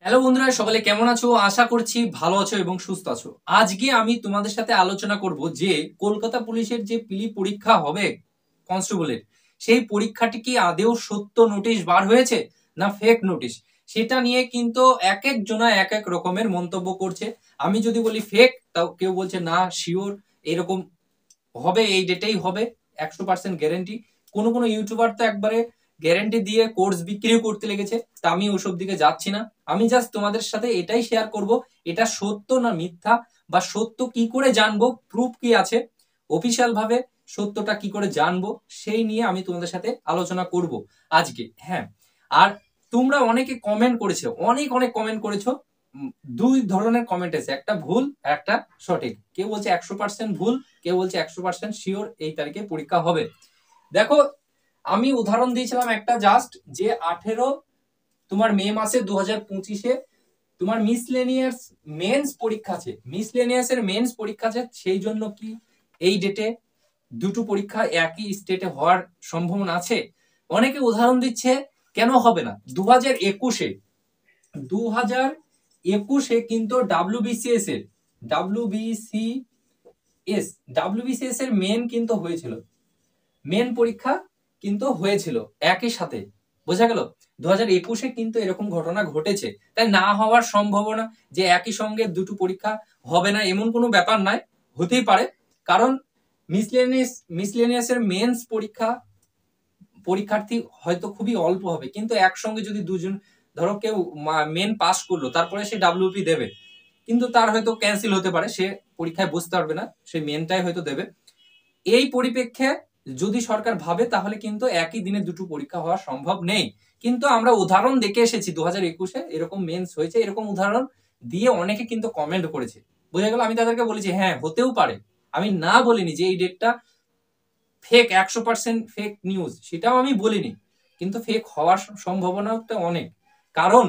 Hello বন্ধুরা, সকলে কেমন আছো? আশা করছি ভালো আছো এবং সুস্থ আছো। আজকে আমি তোমাদের সাথে আলোচনা করব যে কলকাতা পুলিশের যে পিলি পরীক্ষা হবে কনস্টেবলের, সেই পরীক্ষাটি কি আদেও সত্য নোটিশ বার হয়েছে না ফেক নোটিশ, সেটা নিয়ে কিন্তু এক এক জনা এক এক রকমের মন্তব্য করছে। আমি যদি বলি ফেক, তাও কেউ বলছে না শিওর এরকম হবে, এই ডেটেই হবে, 100% গ্যারেন্টি। কোনো কোনো ইউটিউবার তো একবারে গ্যারেন্টি দিয়ে কোর্স বিক্রিও করতে লেগেছে। তা আমি ওসব দিকে যাচ্ছি না। আমি জাস্ট তোমাদের সাথে এটাই শেয়ার করব, এটা সত্য না মিথ্যা, বা সত্য কি করে জানবো, প্রুফ কি আছে, অফিসিয়াল ভাবে সত্যটা কি করে জানবো, সেই নিয়ে আমি তোমাদের সাথে আলোচনা করব আজকে। হ্যাঁ, আর তোমরা অনেকে কমেন্ট করেছো, অনেক অনেক কমেন্ট করেছো। দুই ধরনের কমেন্ট আছে, একটা ভুল আর একটা সঠিক। কেউ বলছে 100% ভুল, কেউ বলছে 100% শিওর এই তারিখে পরীক্ষা হবে। দেখো, আমি উদাহরণ দিয়েছিলাম একটা জাস্ট, যে 18 তোমার মে মাসে 2025-এ তোমার মিসলেনিয়াস মেন্স পরীক্ষা আছে, মিসলেনিয়াস এর মেন্স পরীক্ষা আছে। সেই জন্য কি এই ডেটে দুটো পরীক্ষা একই স্টেটে হওয়ার সম্ভাবনা আছে? অনেকে উদাহরণ দিচ্ছে কেন হবে না। 2021-এ কিন্তু ডাব্লিউবিসিএস এর ডাব্লিউবিসিএস এর মেন কিন্তু হয়েছিল, মেন পরীক্ষা কিন্তু হয়েছিল একই সাথে। বোঝা গেল? 2021-এ কিন্তু এরকম ঘটনা ঘটেছে, তাই না হওয়ার সম্ভাবনা যে একই সঙ্গে দুটো পরীক্ষা হবে না এমন কোনো ব্যাপার নাই, হতেই পারে। কারণ মিসলেনিয়াস এর মেন্স পরীক্ষার্থী হয়তো খুবই অল্প হবে, কিন্তু একসঙ্গে যদি দুজন, ধরো কেউ মেন পাস করলো, তারপরে সে ডাব্লিউপি দেবে, কিন্তু তার হয়তো ক্যান্সেল হতে পারে, সে পরীক্ষায় বসতে পারবে না, সে মেনটাই হয়তো দেবে। এই পরিপ্রেক্ষে যদি সরকার ভাবে, তাহলে কিন্তু একই দিনে দুটো পরীক্ষা হওয়া সম্ভব নেই। কিন্তু আমরা উদাহরণ দেখে এসেছি 2021-এ এরকম মেন্স হয়েছে, এরকম উদাহরণ দিয়ে অনেকে কিন্তু কমেন্ট করেছে। বোঝা গেল? আমি তাদেরকে বলেছি হ্যাঁ হতেও পারে, আমি না বলিনি যে এই ডেটটা ফেক, 100% ফেক নিউজ, সেটাও আমি বলিনি, কিন্তু ফেক হওয়ার সম্ভাবনাটা অনেক। কারণ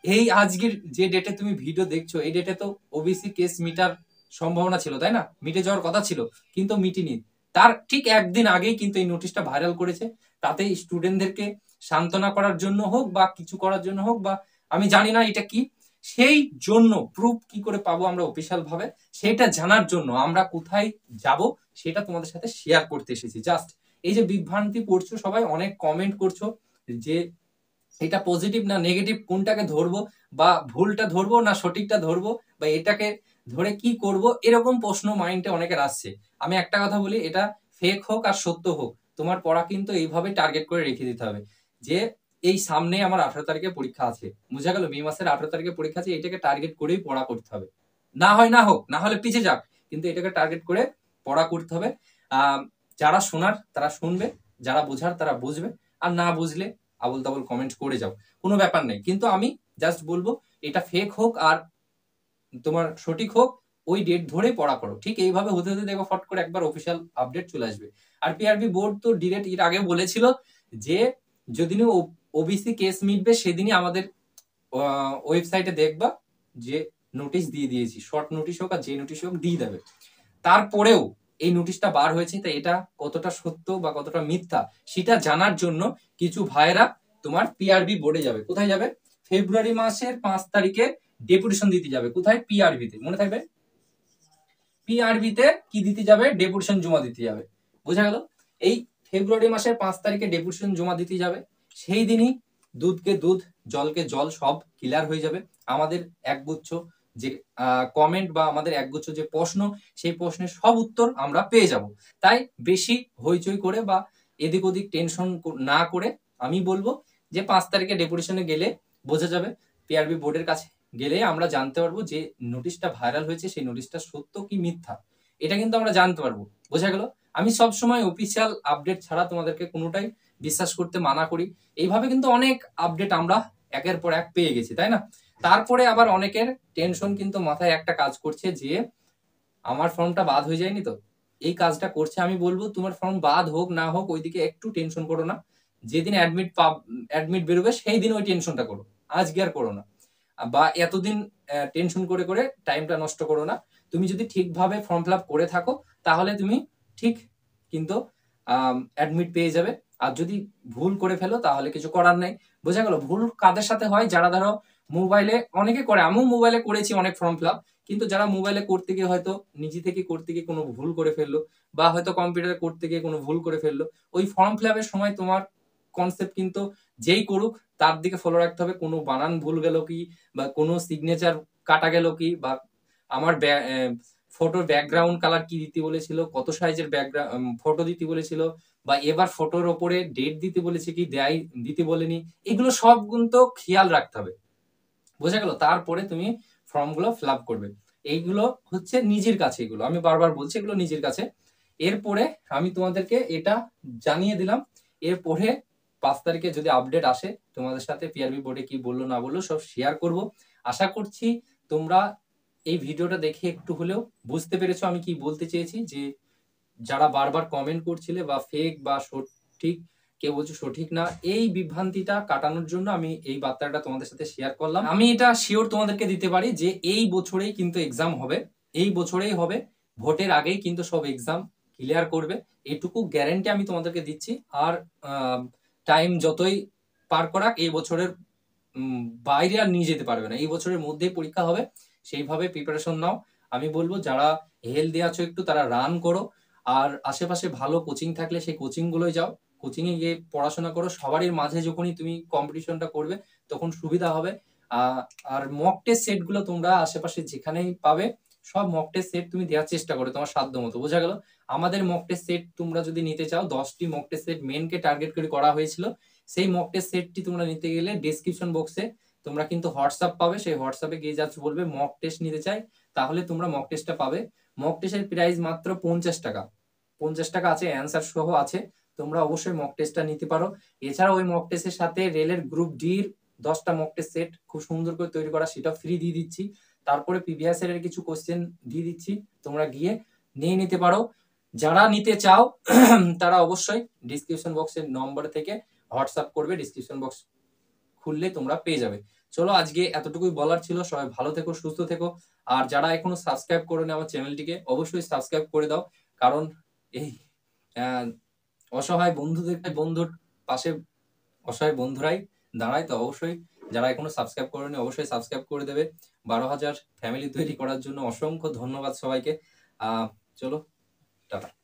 এই আজকের যে ডেটে তুমি ভিডিও দেখছো, এই ডেটে তো ওবিসি কেস মিটার সম্ভাবনা ছিল, তাই না? মিটে যাওয়ার কথা ছিল, কিন্তু মিটিনি। তার ঠিক একদিন আগেই কিন্তু এই নোটিশটা ভাইরাল করেছে। তাতে স্টুডেন্টদেরকে সান্ত্বনা করার জন্য হোক বা কিছু করার জন্য হোক, বা আমি জানি না এটা কি, সেই জন্য প্রুফ কি করে পাবো আমরা অফিসিয়াল ভাবে, সেটা জানার জন্য আমরা কোথায় যাব সেটা তোমাদের সাথে শেয়ার করতে এসেছি। জাস্ট এই যে বিভ্রান্তি পড়ছো সবাই, অনেক কমেন্ট করছো যে এটা পজিটিভ না নেগেটিভ, কোনটাকে ধরবো, বা ভুলটা ধরবো না সঠিকটা ধরবো, বা এটাকে ধরে কি করব, এরকম প্রশ্ন মাইন্ডে অনেকের আসছে। আমি একটা কথা বলি, এটা ফেক হোক আর সত্য হোক, তোমার পড়া কিন্তু এইভাবে টার্গেট করে রেখে দিতে হবে যে এই সামনে আমার 18 তারিখে পরীক্ষা আছে। বুঝা গেল? মে মাসের 18 তারিখে পরীক্ষা আছে, এটাকে টার্গেট করেই পড়া করতে হবে। না হয় না হোক, না হলে পিছিয়ে যাক, কিন্তু এটাকে টার্গেট করে পড়া করতে হবে। যারা শোনার তারা শুনবে, যারা বোঝার তারা বুঝবে, আর না বুঝলে আবল তাবল কমেন্ট করে যাও, কোনো ব্যাপার নেই। কিন্তু আমি জাস্ট বলবো, এটা ফেক হোক আর তোমার সঠিক হোক, ওই ডেট ধরে পড়া করো। ঠিক এইভাবে হতে হতে দেখো ফট করে একবার অফিসিয়াল আপডেট চলে আসবে। আর পিআরবি বোর্ড তো ডিরেক্ট এর আগে বলেছিল যে যেদিনই ওবিসি কেস মিটবে সেদিনই আমাদের ওয়েবসাইটে দেখবা যে নোটিশ দিয়ে দিয়েছি, শর্ট নোটিশ হোক আর যে নোটিশ হোক দিয়ে দেবে। তারপরেও এই নোটিশটা বার হয়েছে, তাই এটা কতটা সত্য বা কতটা মিথ্যা সেটা জানার জন্য কিছু ভাইরা তোমার পিআরবি বোর্ডে যাবে। কোথায় যাবে? ফেব্রুয়ারি মাসের 5 তারিখে ডেপুটেশন দিতে যাবে। কোথায়? পিআরবি তে, মনে থাকবে। পিআরবি তে কি দিতে যাবে? ডেপুটেশন জমা দিতে যাবে। বোঝা গেল? এই ফেব্রুয়ারি মাসের 5 তারিখে ডেপুটেশন জমা দিতে যাবে। সেই দিনই দুধকে দুধ, জলকে জল সব ক্লিয়ার হয়ে যাবে। আমাদের একগুচ্ছ যে কমেন্ট বা আমাদের একগুচ্ছ যে প্রশ্ন, সেই প্রশ্নের সব উত্তর আমরা পেয়ে যাব। তাই বেশি হইচই করে বা এদিক ওদিক টেনশন না করে আমি বলবো যে 5 তারিখে ডেপুটেশনে গেলে বোঝা যাবে। পিআরবি বোর্ডের কাছে গেলে আমরা জানতে পারবো যে নোটিশটা ভাইরাল হয়েছে, সেই নোটিশটা সত্য কি মিথ্যা, এটা কিন্তু আমরা জানতে পারবো। বোঝা গেল? আমি সব সময় অফিসিয়াল আপডেট ছাড়া তোমাদেরকে কোনোটাই বিশ্বাস করতে মানা করি। এইভাবে কিন্তু অনেক আপডেট আমরা একের পর এক পেয়ে গেছি, তাই না? তারপরে আবার অনেকের টেনশন কিন্তু মাথায় একটা কাজ করছে যে আমার ফর্মটা বাদ হয়ে যায়নি তো, এই কাজটা করছে। আমি বলবো তোমার ফর্ম বাদ হোক না হোক ওইদিকে একটু টেনশন করো না। যেদিন অ্যাডমিট বেরোবে সেই দিন ওই টেনশনটা করো, আজকে আর করো না। বা এতদিন টেনশন করে করে টাইমটা নষ্ট করো না। তুমি যদি ঠিকভাবে ফর্ম ফিল আপ করে থাকো, তাহলে তুমি ঠিক কিন্তু অ্যাডমিট পেয়ে যাবে। আর যদি ভুল করে ফেলো তাহলে কিছু করার নেই। বোঝা গেল? ভুল কাদের সাথে হয়? যারা ধরো মোবাইলে অনেকে করে, আমিও মোবাইলে করেছি অনেক ফর্ম ফিল আপ, কিন্তু যারা মোবাইলে করতে গিয়ে হয়তো নিজে থেকে করতে গিয়ে কোনো ভুল করে ফেললো, বা হয়তো কম্পিউটারে করতে গিয়ে কোনো ভুল করে ফেললো, ওই ফর্ম ফিল আপের সময় তোমার কনসেপ্ট কিন্তু যেই করুক তার দিকে ফলো রাখতে হবে, কোনো বানান ভুল গেল কি, বা কোনো সিগনেচার কাটা গেল কি, বা আমার ফটোর ব্যাকগ্রাউন্ড কালার কি দিতে বলেছিল, কত সাইজের ব্যাকগ্রাউন্ড ফটো দিতে বলেছিল, বা এবার ফটোর ওপরে ডেট দিতে বলেছে কি দেয় দিতে বলেনি, এগুলো সব কিন্তু খেয়াল রাখতে হবে। বোঝা গেল? তারপরে তুমি ফর্মগুলো ফিল আপ করবে। এইগুলো হচ্ছে নিজের কাছে, এগুলো আমি বারবার বলছি, এগুলো নিজের কাছে। এরপরে আমি তোমাদেরকে এটা জানিয়ে দিলাম, এরপরে 5 তারিখে যদি আপডেট আসে তোমাদের সাথে পিআরবি বোর্ডে কি বললো না বললো সব শেয়ার করব। আশা করছি তোমরা এই ভিডিওটা দেখে একটু হলেও বুঝতে পেরেছো আমি কি বলতে চেয়েছি, যে যারা বারবার কমেন্ট করছিলে বা ফেক বা সঠিক, কেউ বলছে সঠিক না, এই বিভ্রান্তিটা কাটানোর জন্য আমি এই বার্তাটা তোমাদের সাথে শেয়ার করলাম। আমি এটা শিওর তোমাদেরকে দিতে পারি যে এই বছরেই কিন্তু এক্সাম হবে, এই বছরেই হবে, ভোটের আগেই কিন্তু সব এক্সাম ক্লিয়ার করবে, এটুকু গ্যারান্টি আমি তোমাদেরকে দিচ্ছি। আর টাইম যতই পার করাক এই বছরের বাইরে আর নিয়ে যেতে পারবে না, এই বছরের মধ্যেই পরীক্ষা হবে, সেইভাবে প্রিপারেশন নাও। আমি বলবো যারা হেলদি আছো একটু তারা রান করো, আর আশেপাশে ভালো কোচিং থাকলে সেই কোচিং গুলোয় যাও, কোচিং এ গিয়ে পড়াশোনা করো। সবারই মাঝে যখনই তুমি কম্পিটিশনটা করবে তখন সুবিধা হবে। আর মক টেস্ট সেট গুলো তোমরা আশেপাশে যেখানেই পাবে সব মক টেস্ট সেট তুমি দেওয়ার চেষ্টা করো তোমার সাধ্য মতো। বোঝা গেল? আমাদের মক টেস্ট সেট তোমরা যদি নিতে চাও, 10টি মক টেস্ট সেট মেনকে টার্গেট করে করা হয়েছিল, সেই মক টেস্ট সেটটি তোমরা নিতে গেলে ডেসক্রিপশন বক্সে তোমরা কিন্তু হোয়াটসঅ্যাপ পাবে, সেই হোয়াটসঅ্যাপে গিয়ে জাস্ট বলবে মক টেস্ট নিতে চাই, তাহলে তোমরা মক টেস্টটা পাবে। মক টেস্টের প্রাইস মাত্র 50 টাকা, 50 টাকা আছে, অ্যান্সার সহ আছে, তোমরা অবশ্যই মক টেস্টটা নিতে পারো। এছাড়া ওই মক টেস্টের সাথে রেলের গ্রুপ ডির 10টা মক টেস্ট সেট খুব সুন্দর করে তৈরি করা, সেটা ফ্রি দিয়ে দিচ্ছি। তারপরে প্রিভিয়াস এর কিছু কোশ্চেন দিয়ে দিচ্ছি, তোমরা গিয়ে নিয়ে নিতে পারো। যারা নিতে চাও তারা অবশ্যই ডিসক্রিপশন বক্সের নম্বর থেকে হোয়াটসঅ্যাপ করবে, ডিসক্রিপশন বক্স খুললে তোমরা পেয়ে যাবে। চলো আজকে এতটুকুই বলার ছিল, সবাই ভালো থেকো, সুস্থ থেকো। আর যারা এখনো সাবস্ক্রাইব করেনি আমার চ্যানেলটিকে অবশ্যই সাবস্ক্রাইব করে দাও, কারণ এই অসহায় বন্ধুর পাশে অসহায় বন্ধুরাই দাঁড়ায়, তো অবশ্যই যারা এখনো সাবস্ক্রাইব করেনি অবশ্যই সাবস্ক্রাইব করে দেবে। 12,000 ফ্যামিলি তৈরি করার জন্য অসংখ্য ধন্যবাদ সবাইকে। চলো, টাটা।